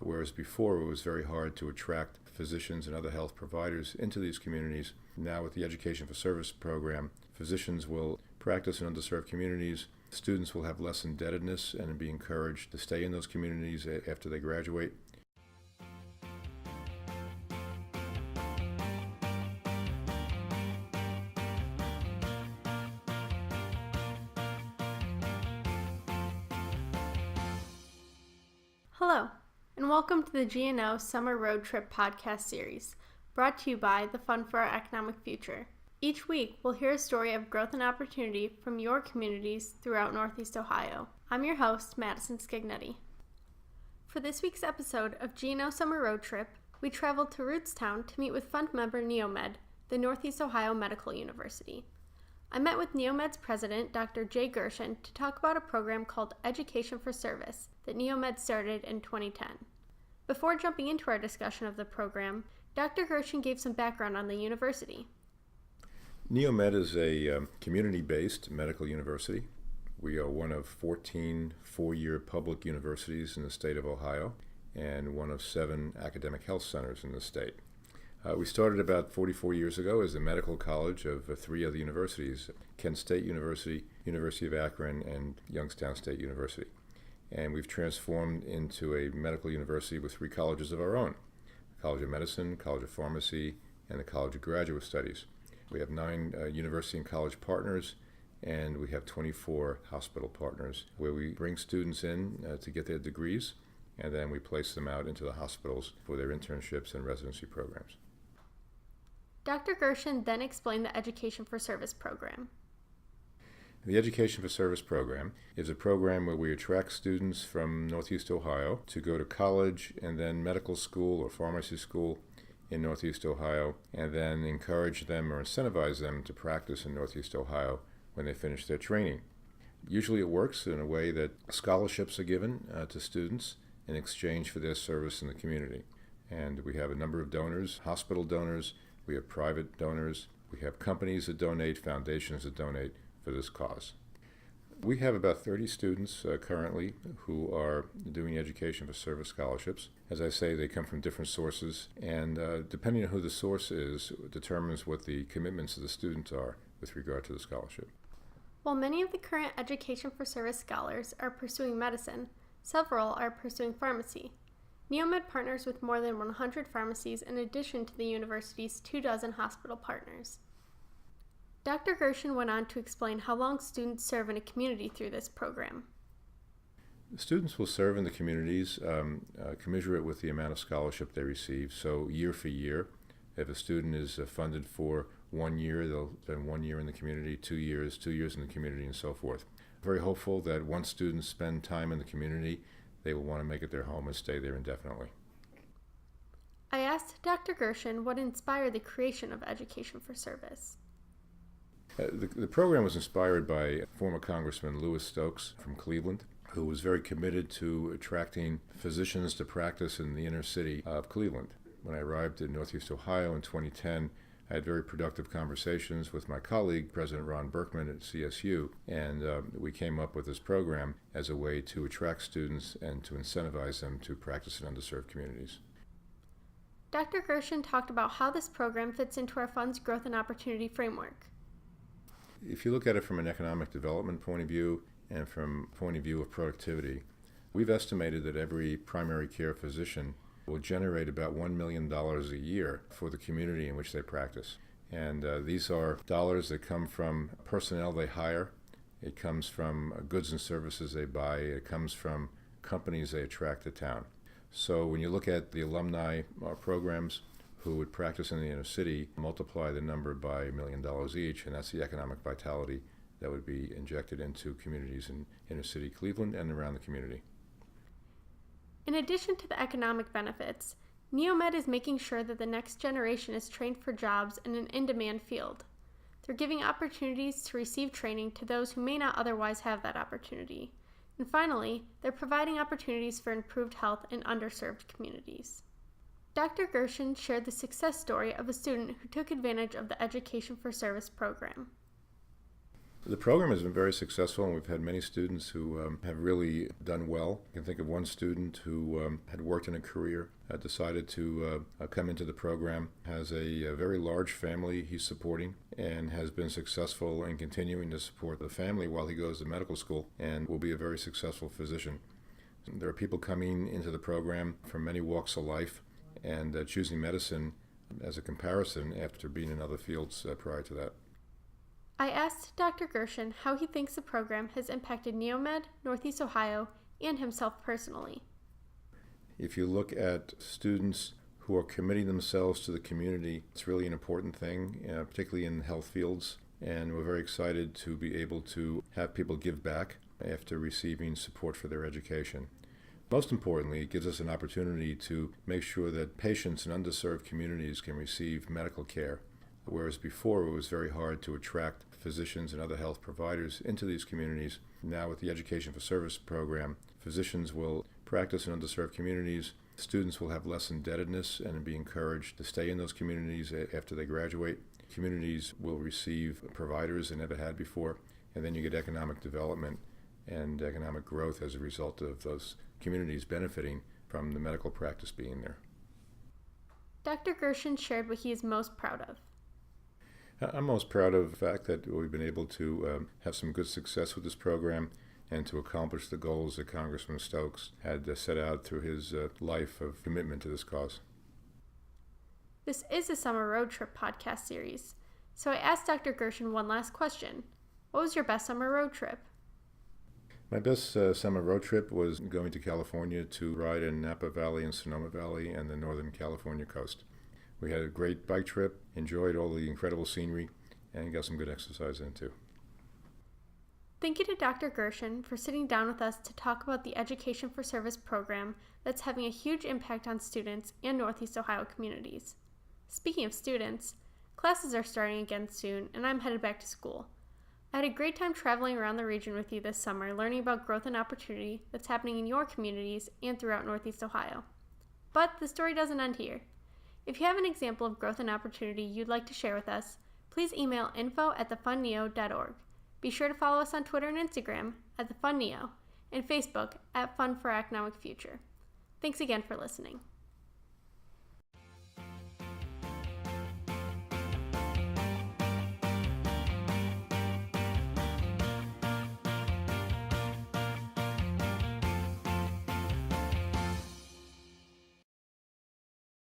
Whereas before it was very hard to attract physicians and other health providers into these communities, now with the Education for Service program, physicians will practice in underserved communities. Students will have less indebtedness and be encouraged to stay in those communities after they graduate. Hello, and welcome to the G&O Summer Road Trip podcast series, brought to you by the Fund for Our Economic Future. Each week, we'll hear a story of growth and opportunity from your communities throughout Northeast Ohio. I'm your host, Madison Scagnetti. For this week's episode of G&O Summer Road Trip, we traveled to Rootstown to meet with fund member NEOMED, the Northeast Ohio Medical University. I met with NEOMED's president, Dr. J. Gershen, to talk about a program called Education for Service that NEOMED started in 2010. Before jumping into our discussion of the program, Dr. Gershen gave some background on the university. NEOMED is a community-based medical university. We are one of 14 four-year public universities in the state of Ohio and one of 7 academic health centers in the state. We started about 44 years ago as a medical college of 3 other universities, Kent State University, University of Akron, and Youngstown State University. And we've transformed into a medical university with 3 colleges of our own: the College of Medicine, College of Pharmacy, and the College of Graduate Studies. We have 9 university and college partners, and we have 24 hospital partners where we bring students in to get their degrees, and then we place them out into the hospitals for their internships and residency programs. Dr. Gershen then explained the Education for Service program. The Education for Service program is a program where we attract students from Northeast Ohio to go to college and then medical school or pharmacy school in Northeast Ohio, and then encourage them or incentivize them to practice in Northeast Ohio when they finish their training. Usually it works in a way that scholarships are given to students in exchange for their service in the community. And we have a number of donors, hospital donors, we have private donors, we have companies that donate, foundations that donate for this cause. We have about 30 students currently who are doing Education for Service scholarships. As I say, they come from different sources, and depending on who the source is, determines what the commitments of the student are with regard to the scholarship. While many of the current Education for Service scholars are pursuing medicine, several are pursuing pharmacy. NEOMED partners with more than 100 pharmacies in addition to the university's 24 hospital partners. Dr. Gershen went on to explain how long students serve in a community through this program. Students will serve in the communities commensurate with the amount of scholarship they receive. So year for year, if a student is funded for 1 year, they'll spend 1 year in the community, 2 years, 2 years in the community, and so forth. Very hopeful that once students spend time in the community, they will want to make it their home and stay there indefinitely. I asked Dr. Gershen what inspired the creation of Education for Service. The program was inspired by former Congressman Louis Stokes from Cleveland, who was very committed to attracting physicians to practice in the inner city of Cleveland. When I arrived in Northeast Ohio in 2010, I had very productive conversations with my colleague, President Ron Berkman at CSU, and we came up with this program as a way to attract students and to incentivize them to practice in underserved communities. Dr. Gershen talked about how this program fits into our fund's growth and opportunity framework. If you look at it from an economic development point of view and from a point of view of productivity, we've estimated that every primary care physician will generate about $1 million a year for the community in which they practice. And these are dollars that come from personnel they hire, it comes from goods and services they buy, it comes from companies they attract to town. So when you look at the alumni programs who would practice in the inner city, multiply the number by $1 million each, and that's the economic vitality that would be injected into communities in inner city Cleveland and around the community. In addition to the economic benefits, NEOMED is making sure that the next generation is trained for jobs in an in-demand field. They're giving opportunities to receive training to those who may not otherwise have that opportunity. And finally, they're providing opportunities for improved health in underserved communities. Dr. Gershen shared the success story of a student who took advantage of the Education for Service program. The program has been very successful, and we've had many students who have really done well. I can think of one student who had worked in a career, decided to come into the program, has a very large family he's supporting, and has been successful in continuing to support the family while he goes to medical school, and will be a very successful physician. There are people coming into the program from many walks of life and choosing medicine as a comparison after being in other fields prior to that. I asked Dr. Gershen how he thinks the program has impacted NEOMED, Northeast Ohio, and himself personally. If you look at students who are committing themselves to the community, it's really an important thing, particularly in health fields, and we're very excited to be able to have people give back after receiving support for their education. Most importantly, it gives us an opportunity to make sure that patients in underserved communities can receive medical care, whereas before it was very hard to attract physicians and other health providers into these communities. Now with the Education for Service program, physicians will practice in underserved communities. Students will have less indebtedness and be encouraged to stay in those communities after they graduate. Communities will receive providers they never had before, and then you get economic development and economic growth as a result of those communities benefiting from the medical practice being there. Dr. Gershen shared what he is most proud of. I'm most proud of the fact that we've been able to have some good success with this program and to accomplish the goals that Congressman Stokes had set out through his life of commitment to this cause. This is a Summer Road Trip podcast series, so I asked Dr. Gershen one last question. What was your best summer road trip? My best summer road trip was going to California to ride in Napa Valley and Sonoma Valley and the Northern California coast. We had a great bike trip, enjoyed all the incredible scenery, and got some good exercise in too. Thank you to Dr. Gershen for sitting down with us to talk about the Education for Service program that's having a huge impact on students and Northeast Ohio communities. Speaking of students, classes are starting again soon, and I'm headed back to school. I had a great time traveling around the region with you this summer, learning about growth and opportunity that's happening in your communities and throughout Northeast Ohio. But the story doesn't end here. If you have an example of growth and opportunity you'd like to share with us, please email info@thefunneo.org. Be sure to follow us on Twitter and Instagram @thefunneo and Facebook @Fun for Economic Future. Thanks again for listening.